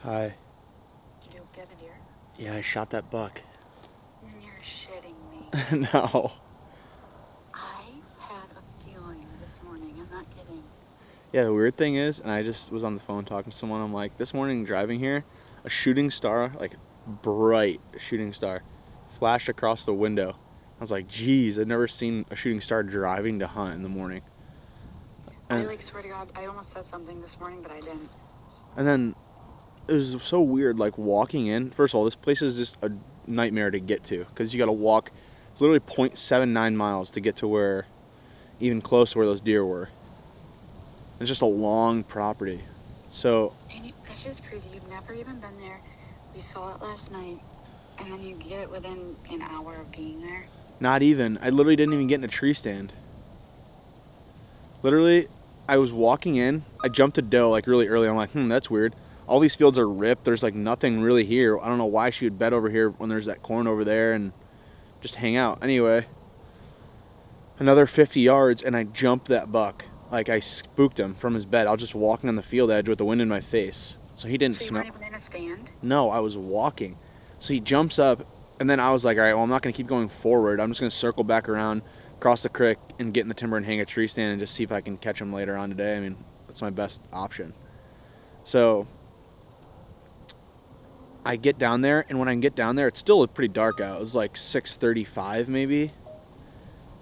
Hi. Did you get a deer? Yeah, I shot that buck. You're shitting me. No. I had a feeling this morning. I'm not kidding. Yeah, the weird thing is, and I just was on the phone talking to someone, I'm like, this morning driving here, a shooting star, like bright shooting star, flashed across the window. I was like, geez, I've never seen a shooting star driving to hunt in the morning. I And, swear to God, I almost said something this morning, but I didn't. and then it was so weird, like walking in. First of all, this place is just a nightmare to get to because you got to walk. It's literally 0.79 miles to get to where, even close to where those deer were. It's just a long property. So That's just crazy. You've never even been there. We saw it last night, and then you get it within an hour of being there. not even. I literally didn't even get in a tree stand. Literally, I was walking in. I jumped a doe like really early. I'm like, that's weird. All these fields are ripped. There's like nothing really here. I don't know why she would bed over here when there's that corn over there and just hang out. Anyway, another 50 yards and I jumped that buck. Like I spooked him from his bed. I was just walking on the field edge with the wind in my face. So he didn't So you smell. weren't even in a stand? No, I was walking. So he jumps up, and then I was like, all right, well, I'm not going to keep going forward. I'm just going to circle back around, cross the creek, and get in the timber and hang a tree stand and just see if I can catch him later on today. I mean, that's my best option. So I get down there, and when I get down there, it's still pretty dark out. It was like 6:35 maybe.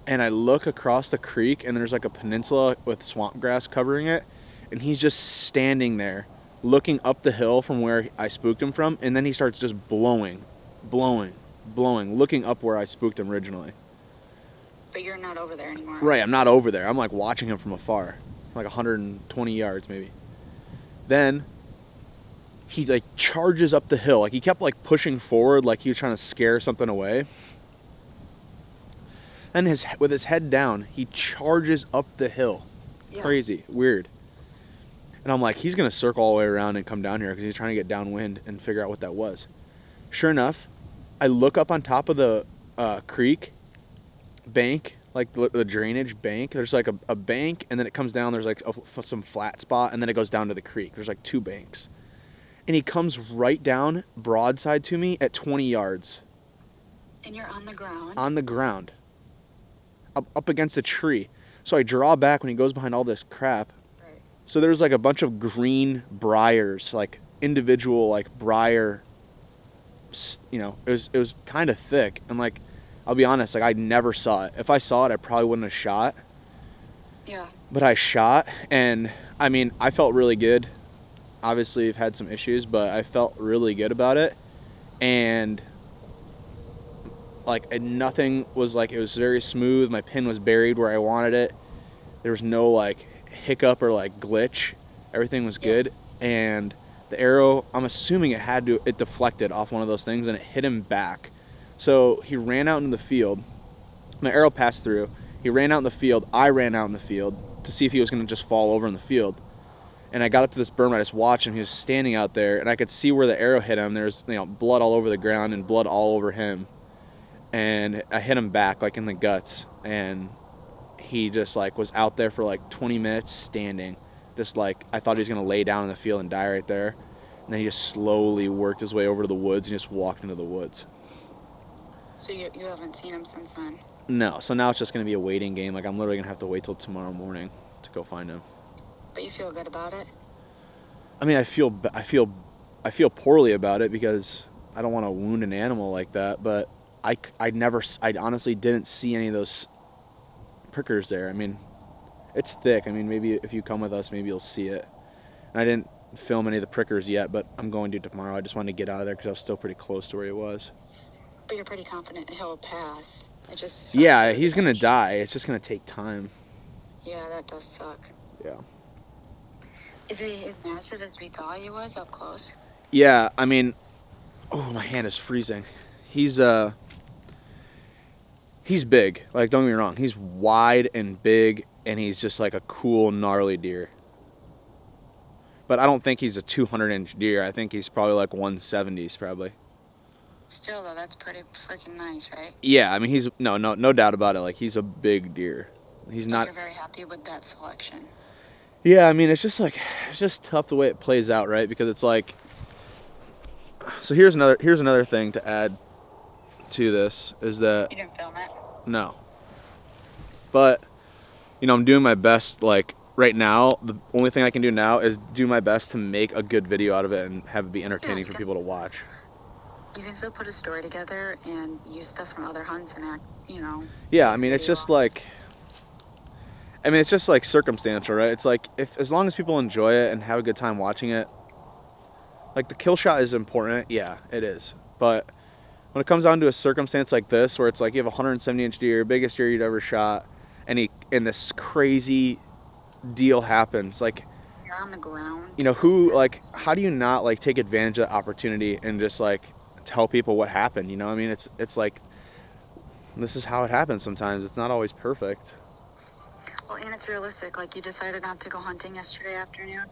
And I look across the creek, and there's like a peninsula with swamp grass covering it, and he's just standing there looking up the hill from where I spooked him from, and then he starts just blowing, looking up where I spooked him originally. But you're not over there anymore. Right, I'm not over there. I'm like watching him from afar, like 120 yards maybe. Then he like charges up the hill. Like he kept like pushing forward like he was trying to scare something away. And with his head down, he charges up the hill. Yeah. Crazy, weird. And I'm like, he's gonna circle all the way around and come down here because he's trying to get downwind and figure out what that was. Sure enough, I look up on top of the creek bank, like the drainage bank. There's like a bank, and then it comes down. There's like some flat spot, and then it goes down to the creek. There's like two banks. And he comes right down broadside to me at 20 yards. And you're on the ground? On the ground. Up against a tree. So I draw back when he goes behind all this crap. Right. So there's like a bunch of green briars, like individual like briar, it was kind of thick. And like, I'll be honest, like I never saw it. If I saw it, I probably wouldn't have shot. Yeah. But I shot, and I mean, I felt really good. Obviously, I've had some issues, but I felt really good about it. And like nothing was like, it was very smooth. My pin was buried where I wanted it. There was no like hiccup or like glitch. Everything was good. And the arrow, I'm assuming it deflected off one of those things and it hit him back. So he ran out in the field. My arrow passed through. He ran out in the field. I ran out in the field to see if he was going to just fall over in the field. And I got up to this berm and I just watched him. He was standing out there and I could see where the arrow hit him. There's blood all over the ground and blood all over him. And I hit him back like in the guts, and he just like was out there for like 20 minutes standing, just like I thought he was gonna lay down in the field and die right there. And then he just slowly worked his way over to the woods and just walked into the woods. So you haven't seen him since then? No, so now it's just gonna be a waiting game. Like I'm literally gonna have to wait till tomorrow morning to go find him. But you feel good about it? I mean, I feel poorly about it because I don't want to wound an animal like that, but I honestly didn't see any of those prickers there. I mean, it's thick. I mean, maybe if you come with us, maybe you'll see it. And I didn't film any of the prickers yet, but I'm going to tomorrow. I just wanted to get out of there because I was still pretty close to where he was. But you're pretty confident he'll pass. Yeah, he's going to die. It's just going to take time. Yeah, that does suck. Yeah. Is he as massive as we thought he was up close? Yeah, I mean, oh, my hand is freezing. He's big. Like, don't get me wrong. He's wide and big, and he's just like a cool, gnarly deer. But I don't think he's a 200-inch deer. I think he's probably like 170s, probably. Still, though, that's pretty freaking nice, right? Yeah, I mean, he's no doubt about it. Like, he's a big deer. He's not. You're very happy with that selection. Yeah, I mean, it's just tough the way it plays out, right? Because it's like So here's another thing to add to this is that You didn't film it? no. But I'm doing my best. Like right now, the only thing I can do now is do my best to make a good video out of it and have it be entertaining for people to watch. You can still put a story together and use stuff from other hunts and act, Yeah, I mean, it's just like, it's just like circumstantial, right? It's like as long as people enjoy it and have a good time watching it, like the kill shot is important. Yeah, it is. But when it comes down to a circumstance like this, where it's like you have a 170-inch deer, biggest deer you'd ever shot, and this crazy deal happens, like, you're on the ground. How do you not like take advantage of the opportunity and just like tell people what happened? I mean, it's like, this is how it happens sometimes. It's not always perfect. Well, and it's realistic. Like, you decided not to go hunting yesterday afternoon.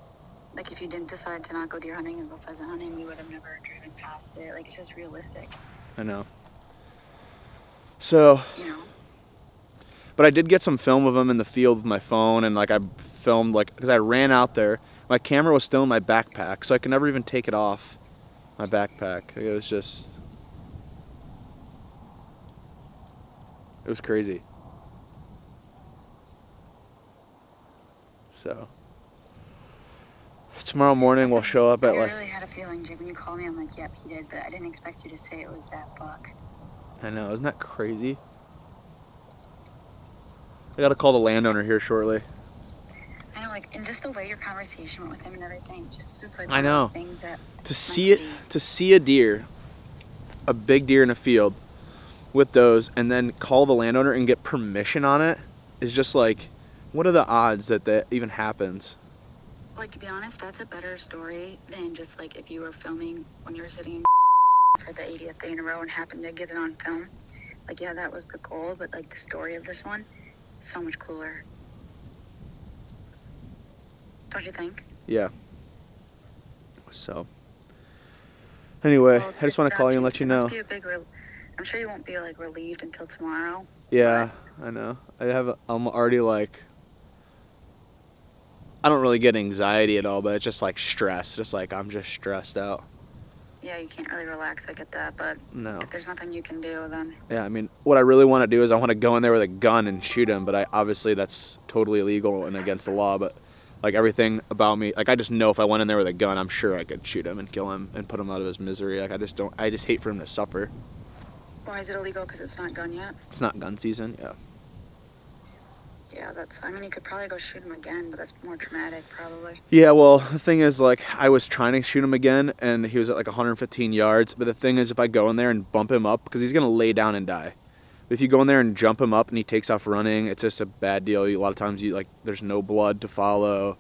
Like, if you didn't decide to not go deer hunting and go pheasant hunting, we would have never driven past it. Like, it's just realistic. I know. So, but I did get some film of them in the field with my phone, and like I filmed, like, because I ran out there. My camera was still in my backpack, so I could never even take it off my backpack. It was crazy. So tomorrow morning we'll show up at I really had a feeling, Jake, when you called me, I'm like, yep, he did, but I didn't expect you to say it was that buck. I know, isn't that crazy? I gotta call the landowner here shortly. I know, like, and just the way your conversation went with him and everything, just like I know. Things that To see a deer, a big deer in a field with those, and then call the landowner and get permission on it is just like, what are the odds that even happens? Like, to be honest, that's a better story than just like if you were filming when you were sitting in for the 80th day in a row and happened to get it on film. Like, yeah, that was the goal, but like the story of this one, so much cooler. Don't you think? Yeah. So anyway, Well, I just want to call you and let you know. I'm sure you won't be like relieved until tomorrow. Yeah, I know. I'm already like, I don't really get anxiety at all, but it's just like stress. Just like I'm just stressed out. Yeah, you can't really relax. I get that, but no. If there's nothing you can do, then. Yeah, I mean, what I really want to do is I want to go in there with a gun and shoot him, but obviously that's totally illegal and against the law. But like everything about me, like I just know if I went in there with a gun, I'm sure I could shoot him and kill him and put him out of his misery. Like I just hate for him to suffer. Why is it illegal? Because it's not gun yet? It's not gun season, yeah. Yeah, you could probably go shoot him again, but that's more traumatic, probably. Yeah, well, the thing is, like, I was trying to shoot him again, and he was at like 115 yards, but the thing is, if I go in there and bump him up, because he's going to lay down and die. But if you go in there and jump him up and he takes off running, it's just a bad deal. A lot of times, there's no blood to follow,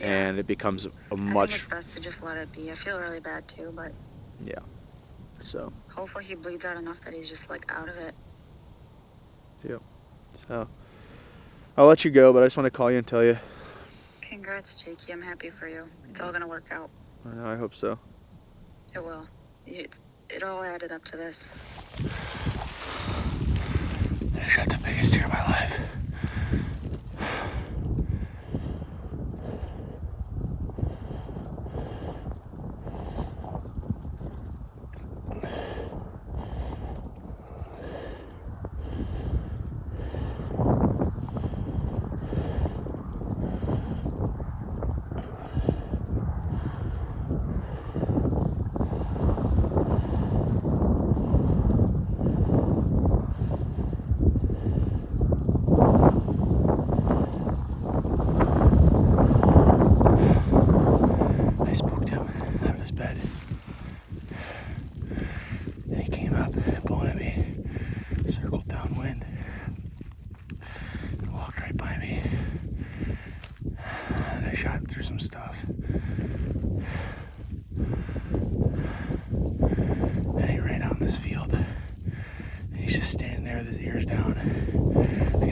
and it becomes a much... I think it's best to just let it be. I feel really bad, too, but... Yeah, so... Hopefully he bleeds out enough that he's just, like, out of it. Yep, so... I'll let you go, but I just want to call you and tell you. Congrats, Jakey. I'm happy for you. It's all going to work out. I know, I hope so. It will. It all added up to this. I shot the biggest deer of my life.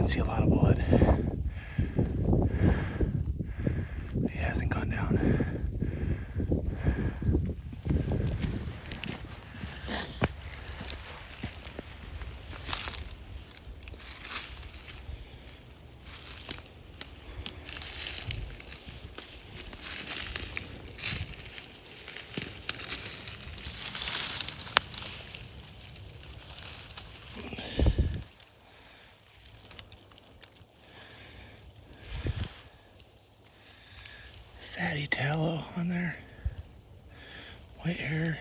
See a lot of blood. He hasn't gone down. Fatty tallow on there. White hair.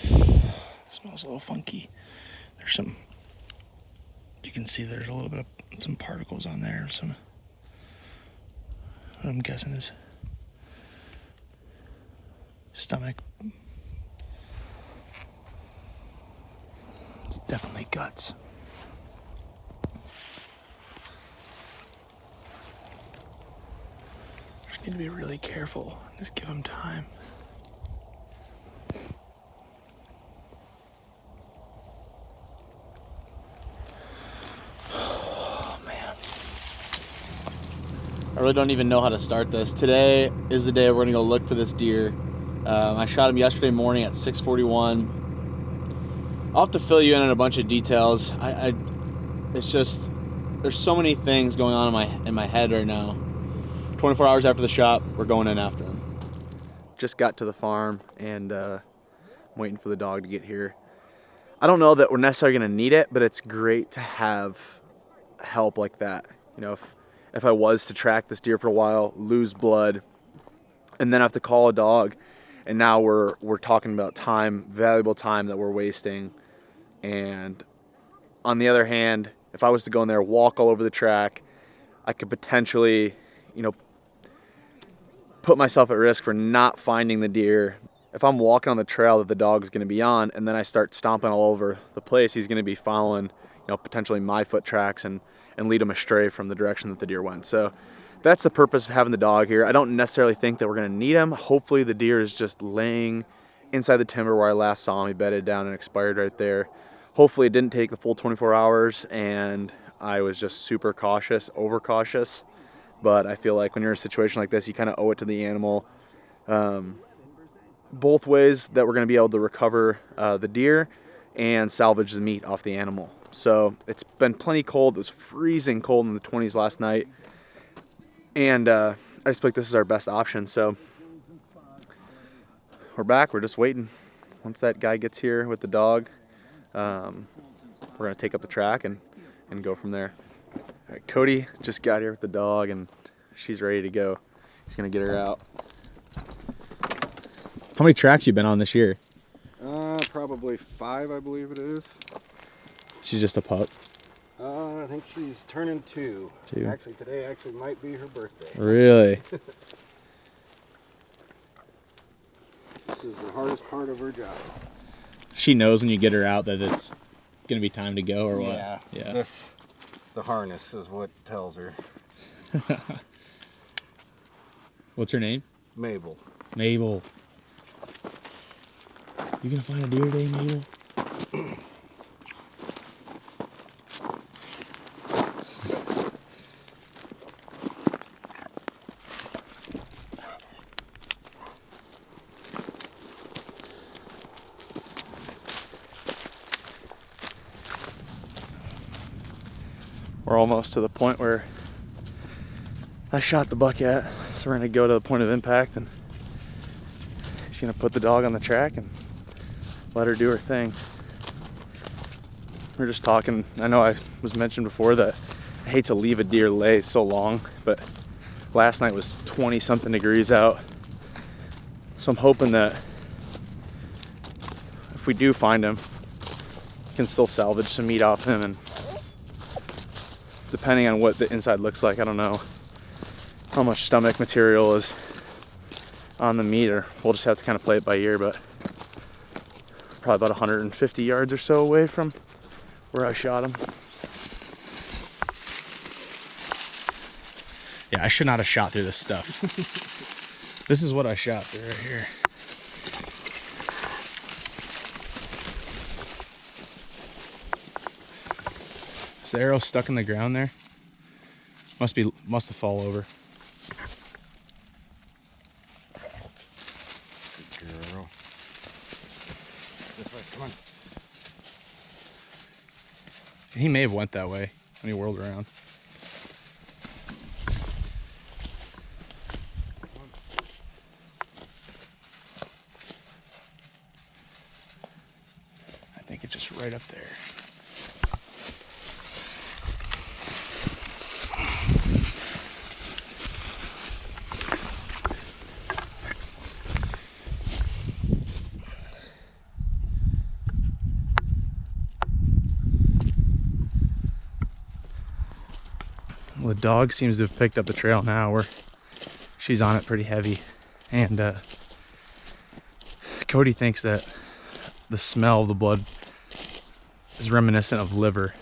Smells a little funky. There's some, you can see there's a little bit of some particles on there. Some, what I'm guessing is stomach. It's definitely guts. Just need to be really careful. Just give him time. Oh man. I really don't even know how to start this. Today is the day we're gonna go look for this deer. I shot him yesterday morning at 6:41. I'll have to fill you in on a bunch of details. It's just, there's so many things going on in my head right now. 24 hours after the shot, we're going in after him. Just got to the farm and I'm waiting for the dog to get here. I don't know that we're necessarily gonna need it, but it's great to have help like that. You know, if I was to track this deer for a while, lose blood, and then have to call a dog, and now we're talking about time, valuable time that we're wasting. And on the other hand, if I was to go in there, walk all over the track, I could potentially, you know, put myself at risk for not finding the deer. If I'm walking on the trail that the dog's gonna be on, and then I start stomping all over the place, he's gonna be following, you know, potentially my foot tracks and lead him astray from the direction that the deer went. So that's the purpose of having the dog here. I don't necessarily think that we're gonna need him. Hopefully the deer is just laying inside the timber where I last saw him. He bedded down and expired right there. Hopefully it didn't take the full 24 hours and I was just super cautious, over cautious. But I feel like when you're in a situation like this, you kind of owe it to the animal. Both ways that we're gonna be able to recover the deer and salvage the meat off the animal. So it's been plenty cold. It was freezing cold in the 20s last night. And I just feel like this is our best option. So we're back, we're just waiting. Once that guy gets here with the dog, we're gonna take up the track and go from there. All right, Cody just got here with the dog and she's ready to go. He's gonna get her out. How many tracks you been on this year? Probably 5, I believe it is. She's just a pup. I think she's turning 2. Actually, today might be her birthday. Really? This is the hardest part of her job. She knows when you get her out that it's gonna be time to go, or what? Yeah. The harness is what tells her. What's her name? Mabel. Mabel. You gonna find a deer today, Mabel? We're almost to the point where I shot the buck at, so we're gonna go to the point of impact and he's gonna put the dog on the track and let her do her thing. We're just talking, I know I was mentioned before that I hate to leave a deer lay so long, but last night was 20 something degrees out. So I'm hoping that if we do find him, we can still salvage some meat off him, and depending on what the inside looks like, I don't know how much stomach material is on the meat, or we'll just have to kind of play it by ear, but probably about 150 yards or so away from where I shot him. Yeah, I should not have shot through this stuff. This is what I shot through right here. Is the arrow stuck in the ground there? Must have fallen over. Good girl. This way, come on. He may have went that way when he whirled around. I think it's just right up there. Well, the dog seems to have picked up the trail now where she's on it pretty heavy. And Cody thinks that the smell of the blood is reminiscent of liver.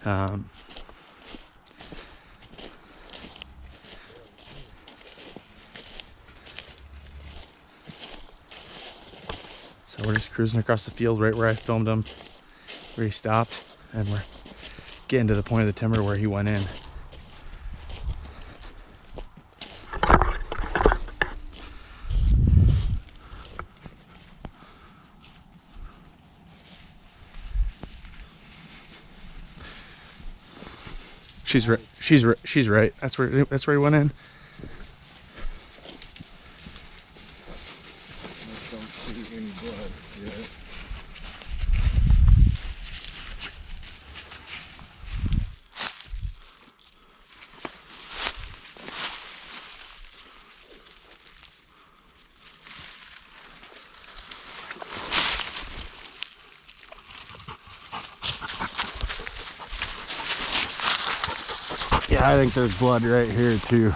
So we're just cruising across the field right where I filmed him, where he stopped, and we're getting to the point of the timber where he went in. She's right. That's where he went in. I don't see any blood yet. Yeah, I think there's blood right here too.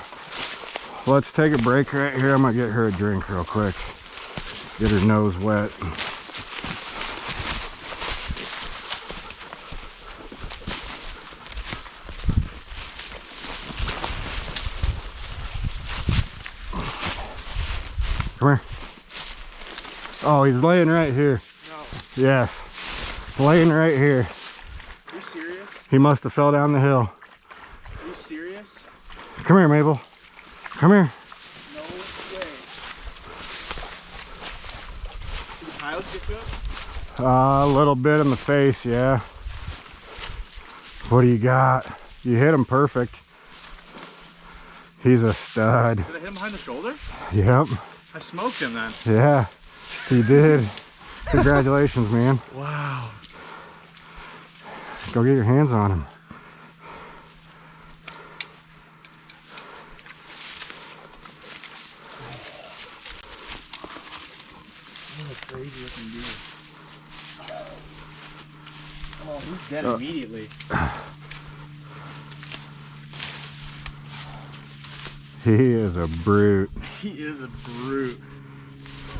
Let's take a break right here. I'm gonna get her a drink real quick. Get her nose wet. Come here. Oh, he's laying right here. No. Yeah, laying right here. Are you serious? He must have fell down the hill. Are you serious? Come here, Mabel. Come here. No way. Did the coyotes get to it? A little bit in the face, yeah. What do you got? You hit him perfect. He's a stud. Did I hit him behind the shoulder? Yep. I smoked him then. Yeah, he did. Congratulations, man. Wow. Go get your hands on him. What a crazy looking deer. Oh, he's dead immediately. He is a brute. He is a brute.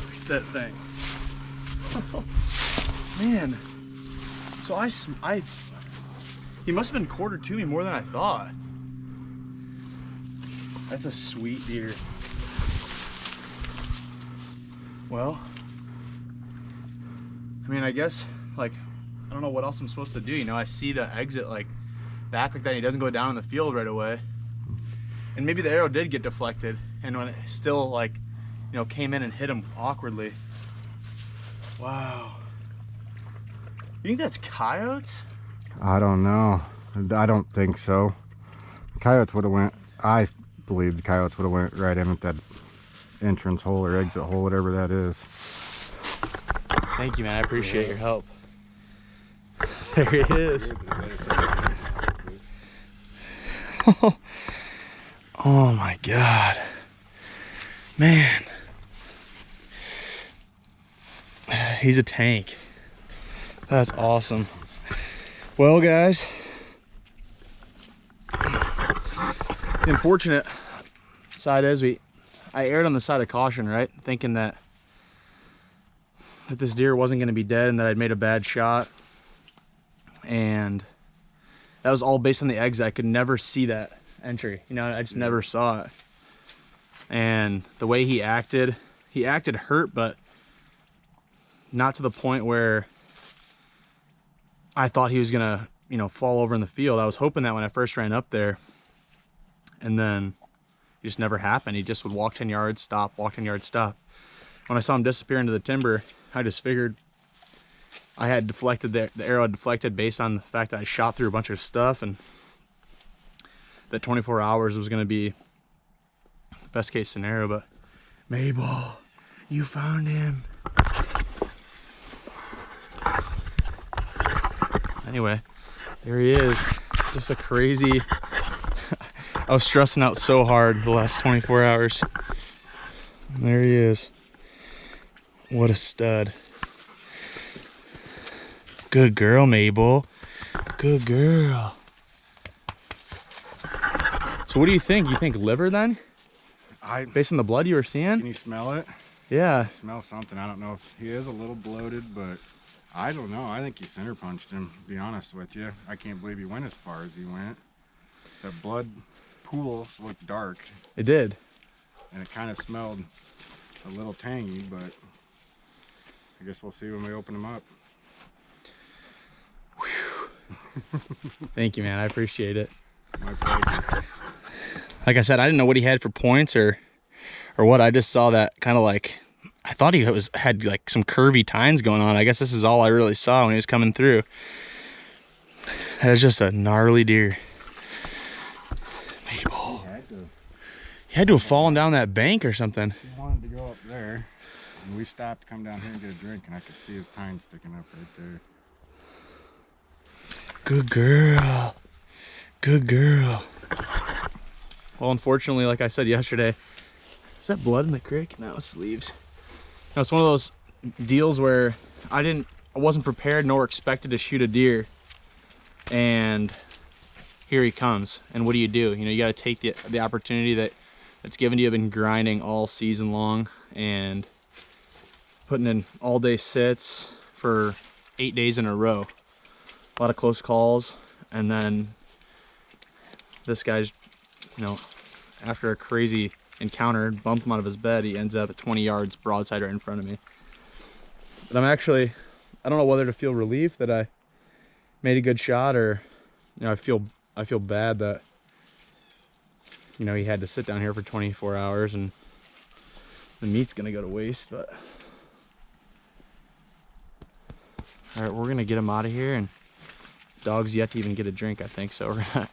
Look at that thing. Man. So he must have been quartered to me more than I thought. That's a sweet deer. Well, I mean, I guess, like, I don't know what else I'm supposed to do. You know, I see the exit, like, back like that, and he doesn't go down in the field right away. And maybe the arrow did get deflected, and when it still, like, you know, came in and hit him awkwardly. Wow. You think that's coyotes? I don't know. I don't think so. Coyotes would have went, I believe the coyotes would have went right in at that entrance hole or exit hole, whatever that is. Thank you, man. I appreciate your help. There he is. Oh my God. Man. He's a tank. That's awesome. Well, guys, the unfortunate side is I erred on the side of caution, right? Thinking that this deer wasn't going to be dead and that I'd made a bad shot. And that was all based on the exit. I could never see that entry. You know, I just never saw it. And the way he acted hurt, but not to the point where I thought he was gonna, you know, fall over in the field. I was hoping that when I first ran up there, and then it just never happened. He just would walk 10 yards, stop, walk 10 yards, stop. When I saw him disappear into the timber, I just figured I had deflected, the arrow had deflected based on the fact that I shot through a bunch of stuff, and that 24 hours was gonna be the best case scenario. But Mabel, you found him. Anyway, there he is. Just a crazy, I was stressing out so hard the last 24 hours. And there he is. What a stud. Good girl, Mabel. Good girl. So what do you think? You think liver then? Based on the blood you were seeing? Can you smell it? Yeah. I smell something. I don't know if he is a little bloated, but I don't know. I think you center punched him, to be honest with you. I can't believe he went as far as he went. The blood pools looked dark. It did. And it kind of smelled a little tangy, but I guess we'll see when we open him up. Thank you, man. I appreciate it. My pleasure. Like I said, I didn't know what he had for points or what. I just saw that kind of like, I thought he had like some curvy tines going on. I guess this is all I really saw when he was coming through. That was just a gnarly deer. Mabel. He had to have fallen down that bank or something. He wanted to go up there, and we stopped to come down here and get a drink, and I could see his tines sticking up right there. Good girl. Good girl. Well, unfortunately, like I said yesterday, is that blood in the creek? No, it's leaves. No, it's one of those deals where I wasn't prepared nor expected to shoot a deer, and here he comes. And what do? You know, you got to take the opportunity that's given to you. I've been grinding all season long and putting in all day sits for 8 days in a row. A lot of close calls, and then this guy's, you know, after a crazy encounter, bumped him out of his bed. He ends up at 20 yards broadside right in front of me. But I don't know whether to feel relief that I made a good shot, or, you know, I feel bad that, you know, he had to sit down here for 24 hours and the meat's gonna go to waste. But all right, we're gonna get him out of here, and dog's yet to even get a drink, I think. So we're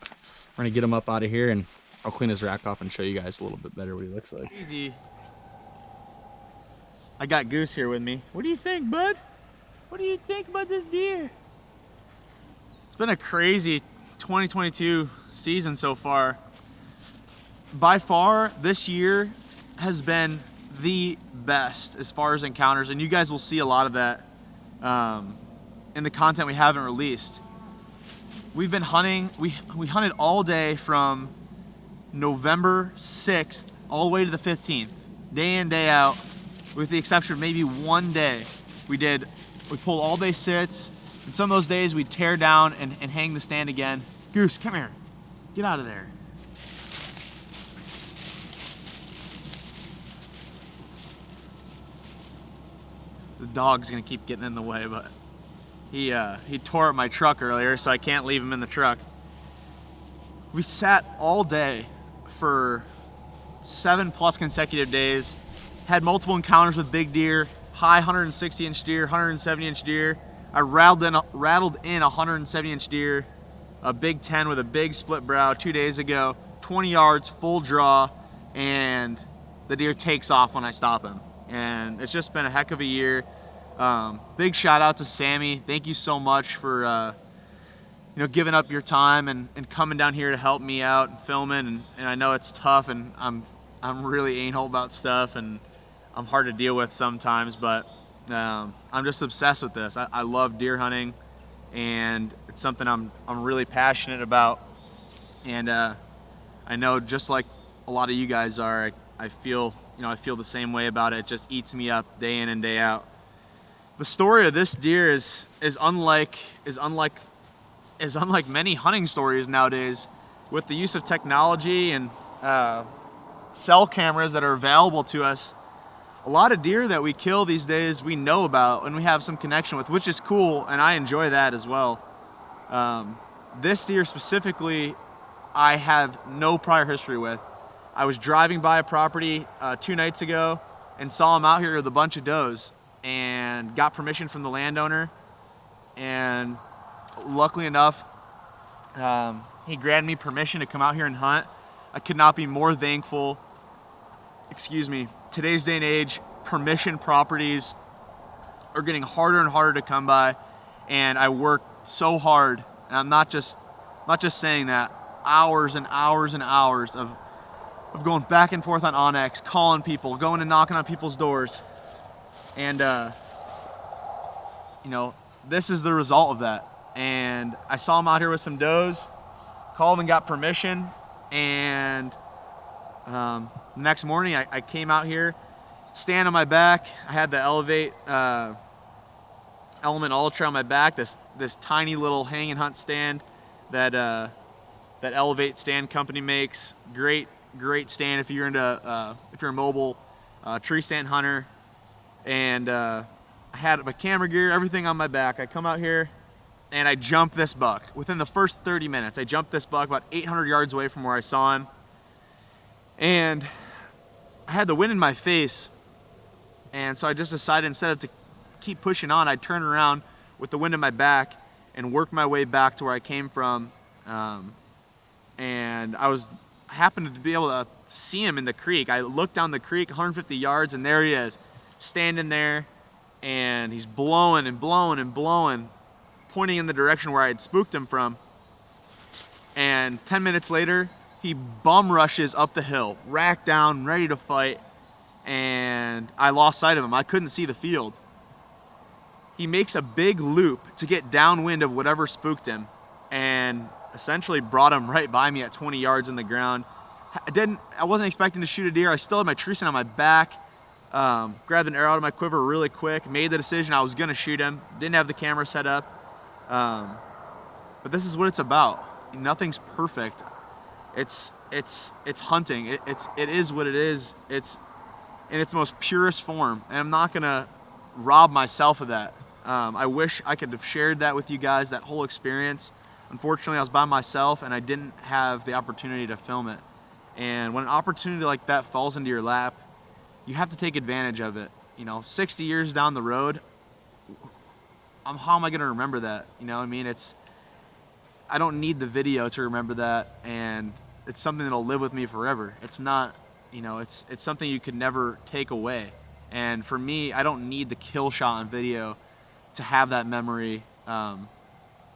gonna get him up out of here, and I'll clean his rack off and show you guys a little bit better what he looks like. Easy. I got Goose here with me. What do you think, bud? What do you think about this deer? It's been a crazy 2022 season so far. By far, this year has been the best as far as encounters, and you guys will see a lot of that in the content we haven't released. We've been hunting, we hunted all day from November 6th all the way to the 15th, day in, day out, with the exception of maybe one day. We pulled all day sits, and some of those days we'd tear down and hang the stand again. Goose, come here, get out of there. The dog's gonna keep getting in the way, but he tore up my truck earlier, so I can't leave him in the truck. We sat all day for 7+ consecutive days, had multiple encounters with big deer, high 160-inch deer, 170-inch deer. I rattled in a 170-inch deer, a Big 10 with a big split brow 2 days ago, 20 yards, full draw, and the deer takes off when I stop him. And it's just been a heck of a year. Big shout out to Sammy. Thank you so much for you know, giving up your time and coming down here to help me out and filming. And I know it's tough, and I'm really anal about stuff, and I'm hard to deal with sometimes, but I'm just obsessed with this. I love deer hunting, and it's something I'm really passionate about. And I know, just like a lot of you guys are, I feel the same way about it. It just eats me up day in and day out. The story of this deer is unlike many hunting stories nowadays. With the use of technology and cell cameras that are available to us, a lot of deer that we kill these days we know about and we have some connection with, which is cool, and I enjoy that as well. This deer specifically, I have no prior history with. I was driving by a property 2 nights ago and saw him out here with a bunch of does, and got permission from the landowner, and luckily enough, he granted me permission to come out here and hunt. I could not be more thankful. Excuse me. Today's day and age, permission properties are getting harder and harder to come by, and I worked so hard, and I'm not just saying that, hours and hours and hours of going back and forth on Onyx, calling people, going and knocking on people's doors. And you know, this is the result of that. And I saw him out here with some does, called and got permission, And next morning I came out here, stand on my back. I had the Elevate Element Ultra on my back, this tiny little hang and hunt stand that that Elevate stand company makes. Great stand if you're into if you're a mobile tree stand hunter. And I had my camera gear, everything on my back. I come out here and I jump this buck. Within the first 30 minutes, I jumped this buck about 800 yards away from where I saw him. And I had the wind in my face, and so I just decided instead of to keep pushing on, I'd turn around with the wind in my back and work my way back to where I came from. And I happened to be able to see him in the creek. I looked down the creek 150 yards, and there he is, standing there, and he's blowing and blowing and blowing, pointing in the direction where I had spooked him from. And 10 minutes later, he bum rushes up the hill, rack down, ready to fight, and I lost sight of him. I couldn't see the field. He makes a big loop to get downwind of whatever spooked him, and essentially brought him right by me at 20 yards in the ground. I wasn't expecting to shoot a deer. I still had my tree stand on my back. Grabbed an arrow out of my quiver really quick, made the decision I was gonna shoot him. Didn't have the camera set up. But this is what it's about. Nothing's perfect. It's hunting. It is what it is. It's in its most purest form, and I'm not gonna rob myself of that. I wish I could have shared that with you guys, that whole experience. Unfortunately, I was by myself and I didn't have the opportunity to film it. And when an opportunity like that falls into your lap, you have to take advantage of it. You know, 60 years down the road, how am I gonna remember that? You know what I mean? I don't need the video to remember that, and it's something that'll live with me forever. It's not, you know, it's something you could never take away. And for me, I don't need the kill shot on video to have that memory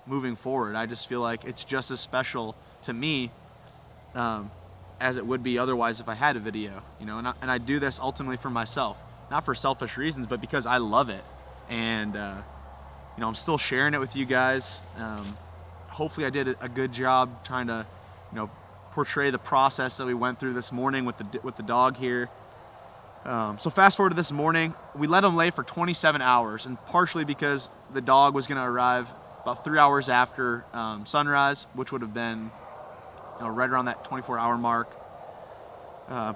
moving forward. I just feel like it's just as special to me as it would be otherwise if I had a video, you know. And I do this ultimately for myself, not for selfish reasons, but because I love it. And you know, I'm still sharing it with you guys. Hopefully I did a good job trying to, you know, portray the process that we went through this morning with the dog here. So fast forward to this morning, we let him lay for 27 hours, and partially because the dog was going to arrive about 3 hours after sunrise, which would have been, you know, right around that 24-hour mark.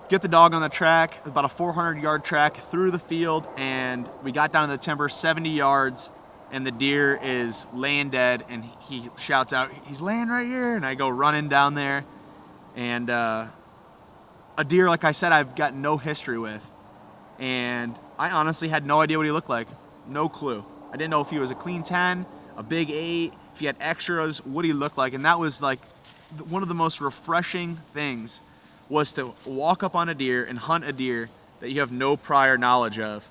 Get the dog on the track, about a 400-yard track through the field, and we got down to the timber 70 yards, and the deer is laying dead, and he shouts out, "He's laying right here," and I go running down there, and a deer, like I said, I've got no history with, and I honestly had no idea what he looked like. No clue. I didn't know if he was a clean 10, a big 8, if he had extras, what he looked like. And that was like one of the most refreshing things, was to walk up on a deer and hunt a deer that you have no prior knowledge of.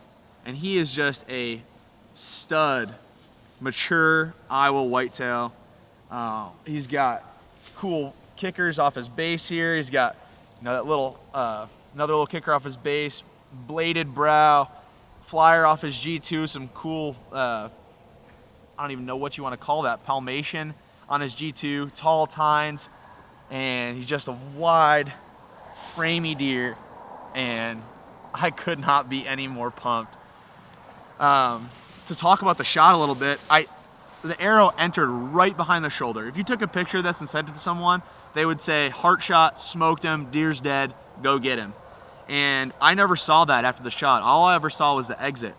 And he is just a stud, mature Iowa whitetail. He's got cool kickers off his base here. He's got, you know, that little another little kicker off his base, bladed brow, flyer off his G2, some cool I don't even know what you want to call that, palmation on his G2, tall tines, and he's just a wide, framey deer, and I could not be any more pumped. To talk about the shot a little bit, the arrow entered right behind the shoulder. If you took a picture of this and sent it to someone, they would say, "Heart shot, smoked him, deer's dead, go get him." And I never saw that after the shot. All I ever saw was the exit.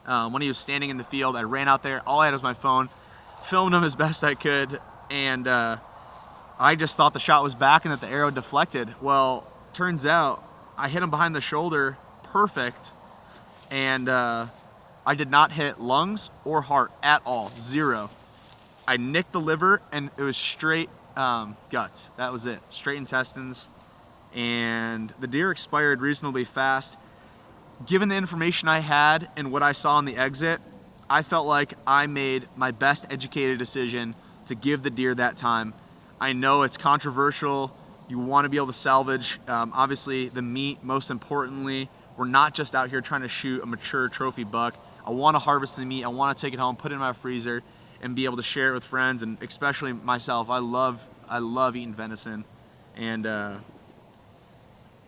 When he was standing in the field, I ran out there, all I had was my phone, filmed him as best I could, and I just thought the shot was back and that the arrow deflected. Well, turns out I hit him behind the shoulder perfect, and I did not hit lungs or heart at all, 0. I nicked the liver, and it was straight guts. That was it, straight intestines. And the deer expired reasonably fast. Given the information I had and what I saw on the exit, I felt like I made my best educated decision to give the deer that time. I know it's controversial. You want to be able to salvage, obviously, the meat, most importantly. We're not just out here trying to shoot a mature trophy buck. I want to harvest the meat. I want to take it home, put it in my freezer, and be able to share it with friends, and especially myself. I love eating venison. And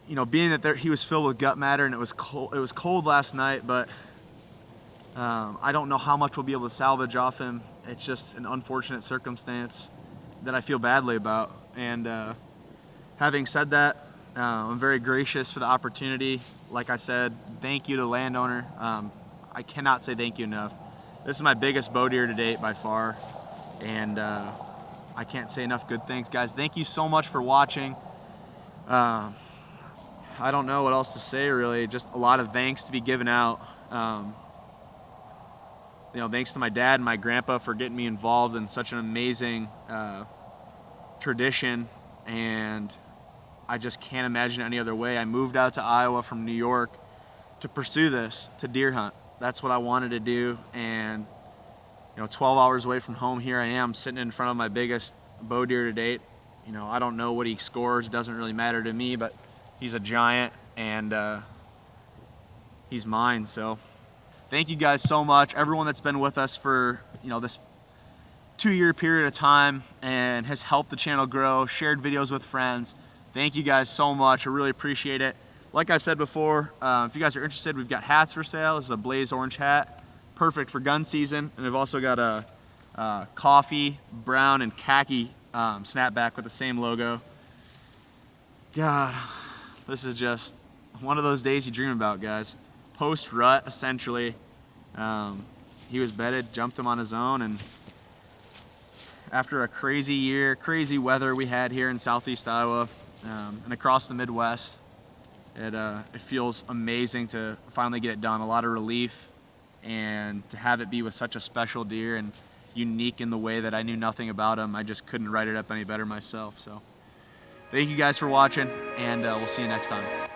you know, being that he was filled with gut matter and it was cold last night, but I don't know how much we'll be able to salvage off him. It's just an unfortunate circumstance that I feel badly about. And having said that, I'm very gracious for the opportunity. Like I said, thank you to the landowner. I cannot say thank you enough. This is my biggest bow deer to date by far, and I can't say enough good things. Guys, thank you so much for watching. I don't know what else to say really, just a lot of thanks to be given out. You know, thanks to my dad and my grandpa for getting me involved in such an amazing tradition, and I just can't imagine it any other way. I moved out to Iowa from New York to pursue this, to deer hunt. That's what I wanted to do, and you know, 12 hours away from home, here I am sitting in front of my biggest bow deer to date. You know, I don't know what he scores, it doesn't really matter to me, but he's a giant, and he's mine. So thank you guys so much, everyone that's been with us for, you know, this 2-year period of time and has helped the channel grow, shared videos with friends. Thank you guys so much, I really appreciate it. Like I've said before, if you guys are interested, we've got hats for sale. This is a blaze orange hat, perfect for gun season. And we've also got a coffee, brown, and khaki snapback with the same logo. God, this is just one of those days you dream about, guys. Post rut, essentially. He was bedded, jumped him on his own, and after a crazy year, crazy weather we had here in southeast Iowa and across the Midwest, it feels amazing to finally get it done. A lot of relief, and to have it be with such a special deer and unique in the way that I knew nothing about him. I just couldn't write it up any better myself. So thank you guys for watching, and we'll see you next time.